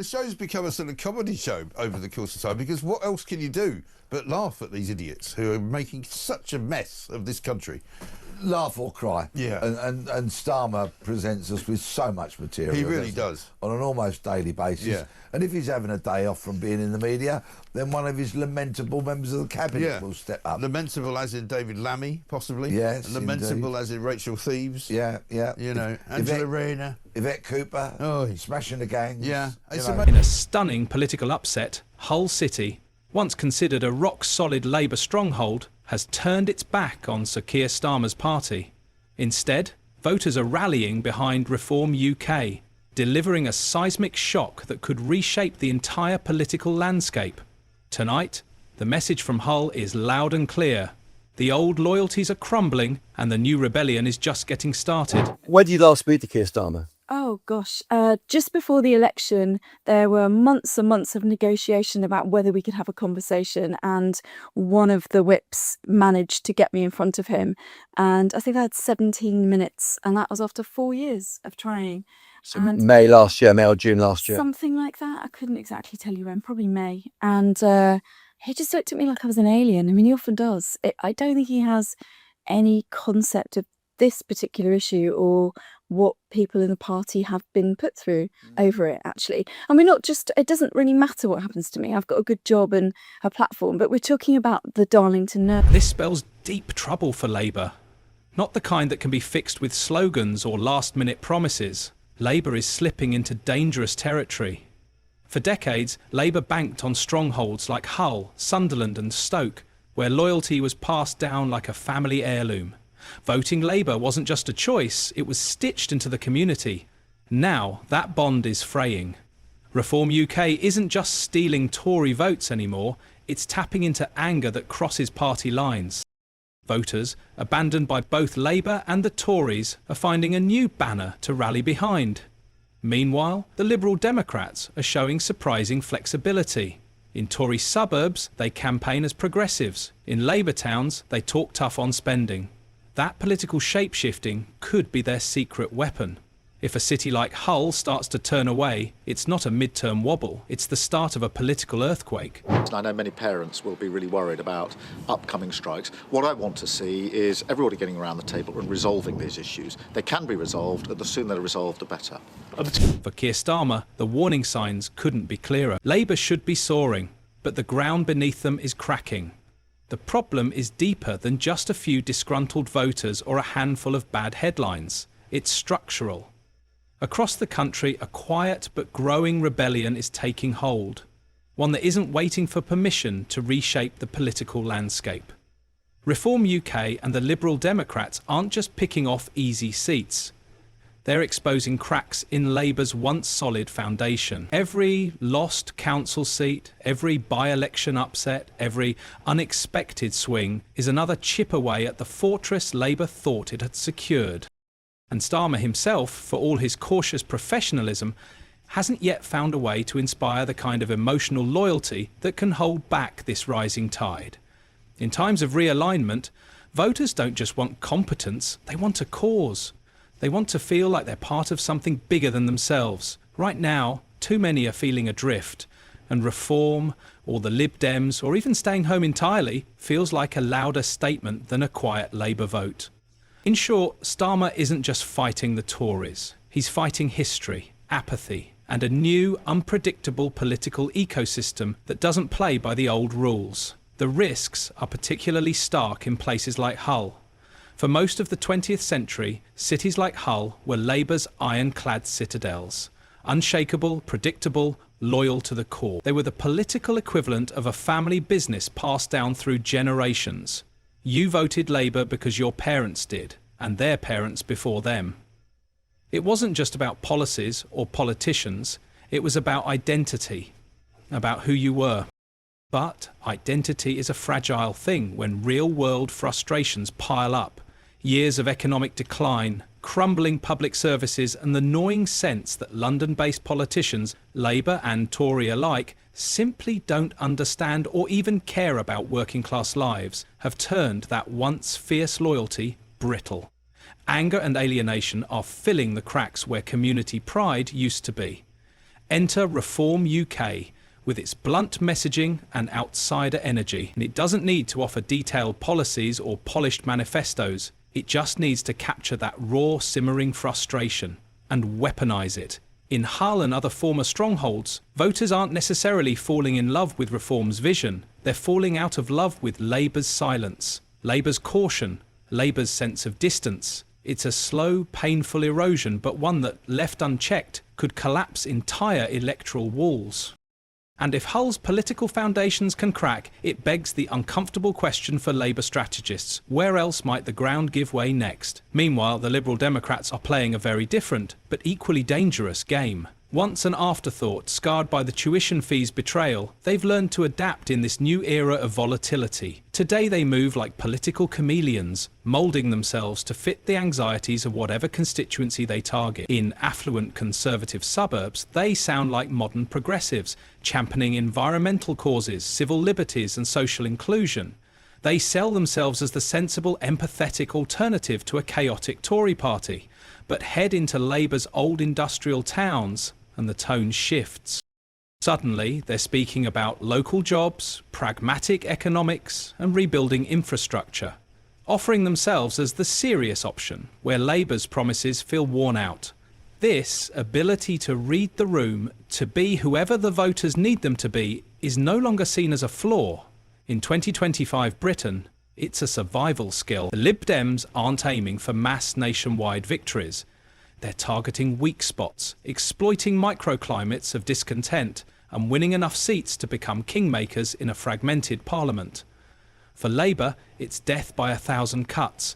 The show's become a sort of comedy show over the course of time, because what else can you do but laugh at these idiots who are making such a mess of this country? Laugh or cry. Yeah. And Starmer presents us with so much material. He really does. On an almost daily basis. Yeah. And if he's having a day off from being in the media, then one of his lamentable members of the cabinet will step up. Lamentable as in David Lammy, possibly. Yes, Lamentable as in Rachel Thieves. Yeah. You know, Angela Rayner. Yvette Cooper. Smashing the gangs. Yeah. In a stunning political upset, Hull City, once considered a rock-solid Labour stronghold, has turned its back on Sir Keir Starmer's party. Instead, voters are rallying behind Reform UK, delivering a seismic shock that could reshape the entire political landscape. Tonight, the message from Hull is loud and clear. The old loyalties are crumbling and the new rebellion is just getting started. When did you last speak to Keir Starmer? Oh gosh, just before the election, there were months and months of negotiation about whether we could have a conversation, and one of the whips managed to get me in front of him, and I think I had 17 minutes, and that was after 4 years of trying. So May last year, May or June last year? Something like that. I couldn't exactly tell you when, probably May. And he just looked at me like I was an alien. I mean, he often does. I don't think he has any concept of this particular issue or what people in the party have been put through over it, actually. And we're not just, it doesn't really matter what happens to me. I've got a good job and a platform, but we're talking about the Darlington nerve. This spells deep trouble for Labour. Not the kind that can be fixed with slogans or last-minute promises. Labour is slipping into dangerous territory. For decades, Labour banked on strongholds like Hull, Sunderland and Stoke, where loyalty was passed down like a family heirloom. Voting Labour wasn't just a choice, it was stitched into the community. Now that bond is fraying. Reform UK isn't just stealing Tory votes anymore, it's tapping into anger that crosses party lines. Voters, abandoned by both Labour and the Tories, are finding a new banner to rally behind. Meanwhile, the Liberal Democrats are showing surprising flexibility. In Tory suburbs, they campaign as progressives. In Labour towns, they talk tough on spending. That political shape-shifting could be their secret weapon. If a city like Hull starts to turn away, it's not a mid-term wobble, it's the start of a political earthquake. I know many parents will be really worried about upcoming strikes. What I want to see is everybody getting around the table and resolving these issues. They can be resolved, and the sooner they're resolved, the better. For Keir Starmer, the warning signs couldn't be clearer. Labour should be soaring, but the ground beneath them is cracking. The problem is deeper than just a few disgruntled voters or a handful of bad headlines. It's structural. Across the country, a quiet but growing rebellion is taking hold, one that isn't waiting for permission to reshape the political landscape. Reform UK and the Liberal Democrats aren't just picking off easy seats. They're exposing cracks in Labour's once solid foundation. Every lost council seat, every by-election upset, every unexpected swing is another chip away at the fortress Labour thought it had secured. And Starmer himself, for all his cautious professionalism, hasn't yet found a way to inspire the kind of emotional loyalty that can hold back this rising tide. In times of realignment, voters don't just want competence, they want a cause. They want to feel like they're part of something bigger than themselves. Right now, too many are feeling adrift, and reform, or the Lib Dems, or even staying home entirely, feels like a louder statement than a quiet Labour vote. In short, Starmer isn't just fighting the Tories. He's fighting history, apathy, and a new, unpredictable political ecosystem that doesn't play by the old rules. The risks are particularly stark in places like Hull. For most of the 20th century, cities like Hull were Labour's ironclad citadels. Unshakable, predictable, loyal to the core. They were the political equivalent of a family business passed down through generations. You voted Labour because your parents did, and their parents before them. It wasn't just about policies or politicians, it was about identity, about who you were. But identity is a fragile thing when real-world frustrations pile up. Years of economic decline, crumbling public services, and the gnawing sense that London-based politicians, Labour and Tory alike, simply don't understand or even care about working-class lives, have turned that once fierce loyalty brittle. Anger and alienation are filling the cracks where community pride used to be. Enter Reform UK, with its blunt messaging and outsider energy. And it doesn't need to offer detailed policies or polished manifestos. It just needs to capture that raw, simmering frustration and weaponize it. In Hull and other former strongholds, voters aren't necessarily falling in love with Reform's vision. They're falling out of love with Labour's silence, Labour's caution, Labour's sense of distance. It's a slow, painful erosion, but one that, left unchecked, could collapse entire electoral walls. And if Hull's political foundations can crack, it begs the uncomfortable question for Labour strategists: where else might the ground give way next? Meanwhile, the Liberal Democrats are playing a very different, but equally dangerous game. Once an afterthought, scarred by the tuition fees betrayal, they've learned to adapt in this new era of volatility. Today they move like political chameleons, moulding themselves to fit the anxieties of whatever constituency they target. In affluent conservative suburbs, they sound like modern progressives, championing environmental causes, civil liberties and social inclusion. They sell themselves as the sensible, empathetic alternative to a chaotic Tory party, but head into Labour's old industrial towns and the tone shifts. Suddenly, they're speaking about local jobs, pragmatic economics, and rebuilding infrastructure, offering themselves as the serious option where Labour's promises feel worn out. This ability to read the room, to be whoever the voters need them to be, is no longer seen as a flaw. In 2025 Britain, it's a survival skill. The Lib Dems aren't aiming for mass nationwide victories. They're targeting weak spots, exploiting microclimates of discontent, and winning enough seats to become kingmakers in a fragmented parliament. For Labour, it's death by 1,000 cuts.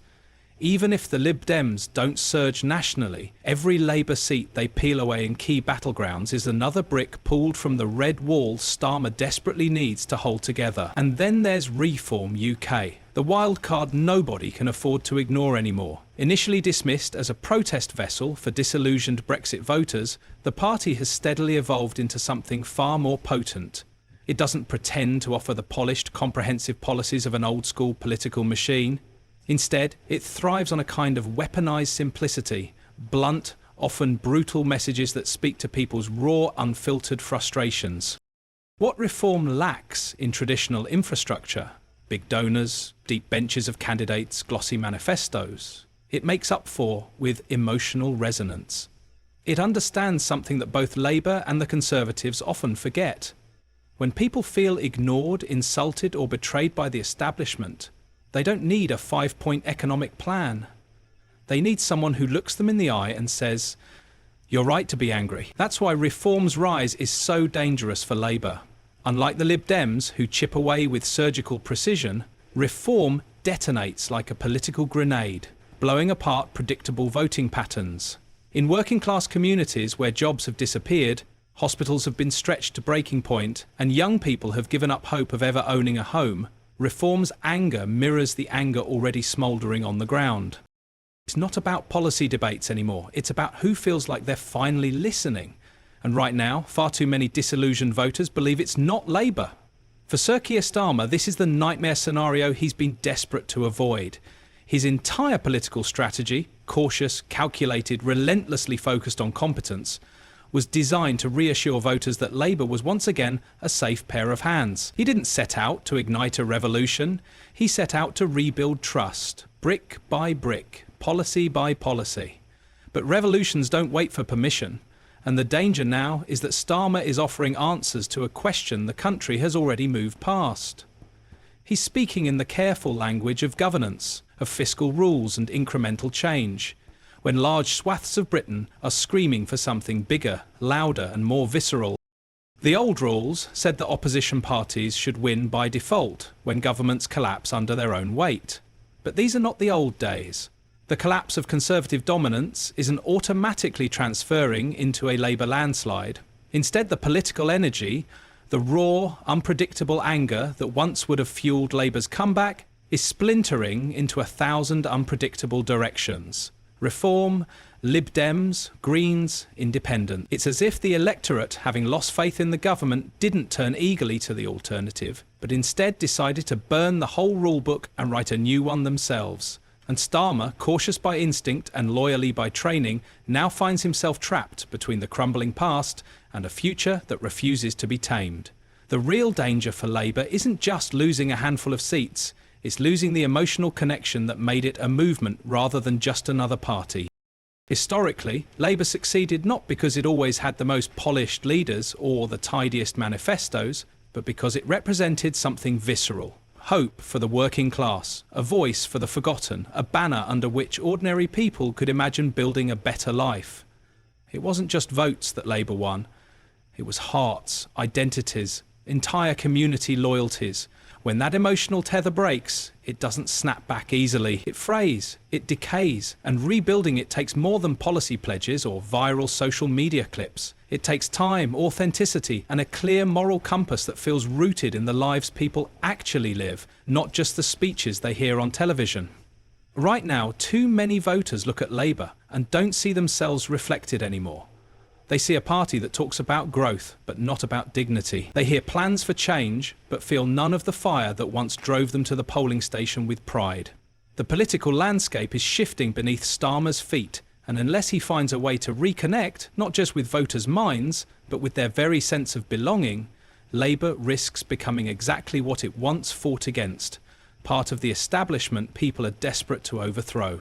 Even if the Lib Dems don't surge nationally, every Labour seat they peel away in key battlegrounds is another brick pulled from the red wall Starmer desperately needs to hold together. And then there's Reform UK, the wild card nobody can afford to ignore anymore. Initially dismissed as a protest vessel for disillusioned Brexit voters, the party has steadily evolved into something far more potent. It doesn't pretend to offer the polished, comprehensive policies of an old-school political machine. Instead, it thrives on a kind of weaponized simplicity, blunt, often brutal messages that speak to people's raw, unfiltered frustrations. What Reform lacks in traditional infrastructure, big donors, deep benches of candidates, glossy manifestos, it makes up for with emotional resonance. It understands something that both Labour and the Conservatives often forget. When people feel ignored, insulted or betrayed by the establishment, they don't need a 5-point economic plan. They need someone who looks them in the eye and says, "You're right to be angry." That's why Reform's rise is so dangerous for Labour. Unlike the Lib Dems, who chip away with surgical precision, Reform detonates like a political grenade, blowing apart predictable voting patterns. In working-class communities where jobs have disappeared, hospitals have been stretched to breaking point, and young people have given up hope of ever owning a home, Reform's anger mirrors the anger already smouldering on the ground. It's not about policy debates anymore, it's about who feels like they're finally listening. And right now, far too many disillusioned voters believe it's not Labour. For Sir Keir Starmer, this is the nightmare scenario he's been desperate to avoid. His entire political strategy, cautious, calculated, relentlessly focused on competence, was designed to reassure voters that Labour was once again a safe pair of hands. He didn't set out to ignite a revolution. He set out to rebuild trust, brick by brick, policy by policy. But revolutions don't wait for permission, and the danger now is that Starmer is offering answers to a question the country has already moved past. He's speaking in the careful language of governance, of fiscal rules and incremental change, when large swaths of Britain are screaming for something bigger, louder and more visceral. The old rules said that opposition parties should win by default when governments collapse under their own weight. But these are not the old days. The collapse of Conservative dominance isn't automatically transferring into a Labour landslide. Instead, the political energy, the raw, unpredictable anger that once would have fueled Labour's comeback, is splintering into 1,000 unpredictable directions. Reform, Lib Dems, Greens, Independent. It's as if the electorate, having lost faith in the government, didn't turn eagerly to the alternative, but instead decided to burn the whole rulebook and write a new one themselves. And Starmer, cautious by instinct and loyally by training, now finds himself trapped between the crumbling past and a future that refuses to be tamed. The real danger for Labour isn't just losing a handful of seats, it's losing the emotional connection that made it a movement rather than just another party. Historically, Labour succeeded not because it always had the most polished leaders or the tidiest manifestos, but because it represented something visceral. Hope for the working class, a voice for the forgotten, a banner under which ordinary people could imagine building a better life. It wasn't just votes that Labour won, it was hearts, identities, entire community loyalties. When that emotional tether breaks, it doesn't snap back easily. It frays, it decays, and rebuilding it takes more than policy pledges or viral social media clips. It takes time, authenticity, and a clear moral compass that feels rooted in the lives people actually live, not just the speeches they hear on television. Right now, too many voters look at Labour and don't see themselves reflected anymore. They see a party that talks about growth, but not about dignity. They hear plans for change, but feel none of the fire that once drove them to the polling station with pride. The political landscape is shifting beneath Starmer's feet, and unless he finds a way to reconnect, not just with voters' minds, but with their very sense of belonging, Labour risks becoming exactly what it once fought against, part of the establishment people are desperate to overthrow.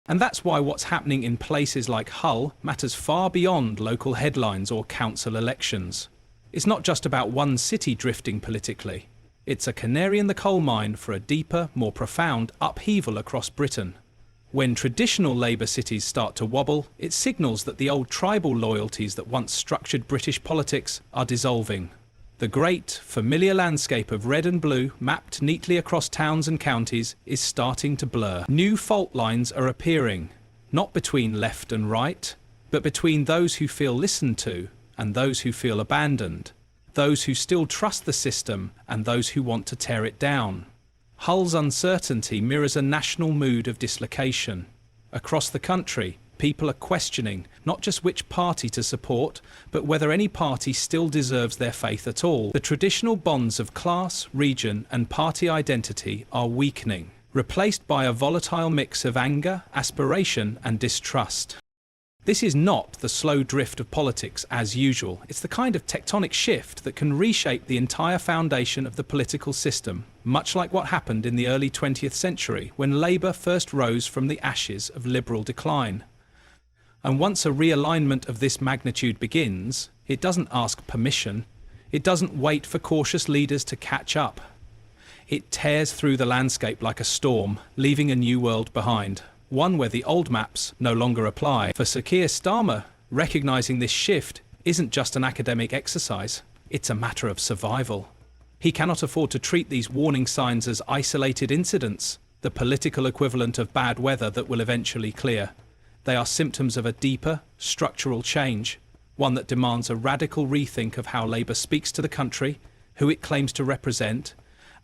And that's why what's happening in places like Hull matters far beyond local headlines or council elections. It's not just about one city drifting politically. It's a canary in the coal mine for a deeper, more profound upheaval across Britain. When traditional Labour cities start to wobble, it signals that the old tribal loyalties that once structured British politics are dissolving. The great, familiar landscape of red and blue, mapped neatly across towns and counties, is starting to blur. New fault lines are appearing, not between left and right, but between those who feel listened to and those who feel abandoned, those who still trust the system and those who want to tear it down. Hull's uncertainty mirrors a national mood of dislocation. Across the country, people are questioning not just which party to support, but whether any party still deserves their faith at all. The traditional bonds of class, region, and party identity are weakening, replaced by a volatile mix of anger, aspiration, and distrust. This is not the slow drift of politics as usual. It's the kind of tectonic shift that can reshape the entire foundation of the political system, much like what happened in the early 20th century when Labour first rose from the ashes of liberal decline. And once a realignment of this magnitude begins, it doesn't ask permission. It doesn't wait for cautious leaders to catch up. It tears through the landscape like a storm, leaving a new world behind, one where the old maps no longer apply. For Sir Keir Starmer, recognising this shift isn't just an academic exercise, it's a matter of survival. He cannot afford to treat these warning signs as isolated incidents, the political equivalent of bad weather that will eventually clear. They are symptoms of a deeper, structural change, one that demands a radical rethink of how Labour speaks to the country, who it claims to represent,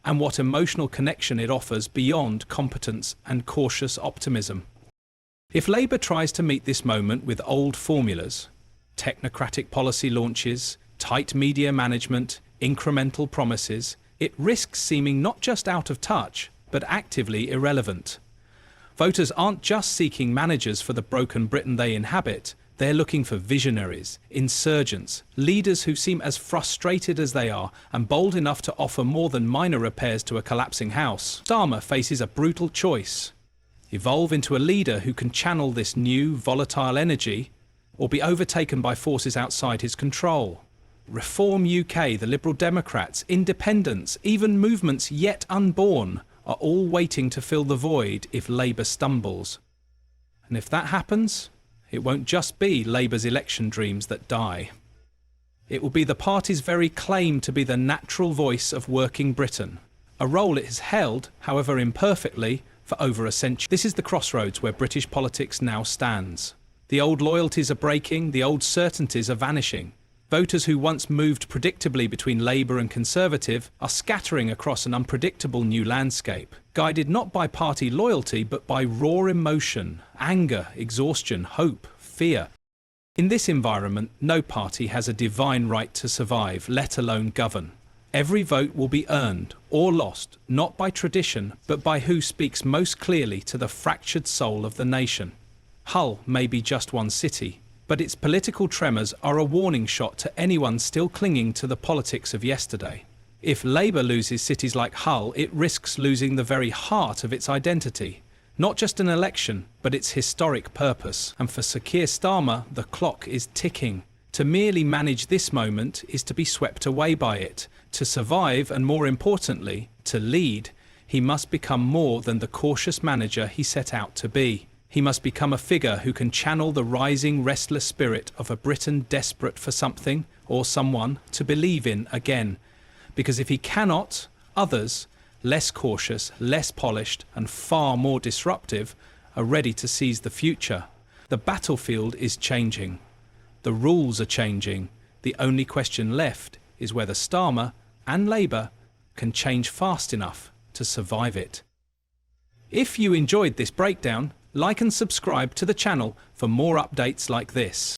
and what emotional connection it offers beyond competence and cautious optimism. If Labour tries to meet this moment with old formulas, technocratic policy launches, tight media management, incremental promises, it risks seeming not just out of touch, but actively irrelevant. Voters aren't just seeking managers for the broken Britain they inhabit, they're looking for visionaries, insurgents, leaders who seem as frustrated as they are and bold enough to offer more than minor repairs to a collapsing house. Starmer faces a brutal choice: evolve into a leader who can channel this new, volatile energy, or be overtaken by forces outside his control. Reform UK, the Liberal Democrats, independents, even movements yet unborn, are all waiting to fill the void if Labour stumbles. And if that happens, it won't just be Labour's election dreams that die. It will be the party's very claim to be the natural voice of working Britain, a role it has held, however imperfectly, for over a century. This is the crossroads where British politics now stands. The old loyalties are breaking, the old certainties are vanishing. Voters who once moved predictably between Labour and Conservative are scattering across an unpredictable new landscape, guided not by party loyalty but by raw emotion, anger, exhaustion, hope, fear. In this environment, no party has a divine right to survive, let alone govern. Every vote will be earned or lost, not by tradition, but by who speaks most clearly to the fractured soul of the nation. Hull may be just one city, but its political tremors are a warning shot to anyone still clinging to the politics of yesterday. If Labour loses cities like Hull, it risks losing the very heart of its identity. Not just an election, but its historic purpose. And for Sir Keir Starmer, the clock is ticking. To merely manage this moment is to be swept away by it. To survive, and more importantly, to lead, he must become more than the cautious manager he set out to be. He must become a figure who can channel the rising, restless spirit of a Britain desperate for something or someone to believe in again. Because if he cannot, others, less cautious, less polished, and far more disruptive, are ready to seize the future. The battlefield is changing. The rules are changing. The only question left is whether Starmer and Labour can change fast enough to survive it. If you enjoyed this breakdown, like and subscribe to the channel for more updates like this.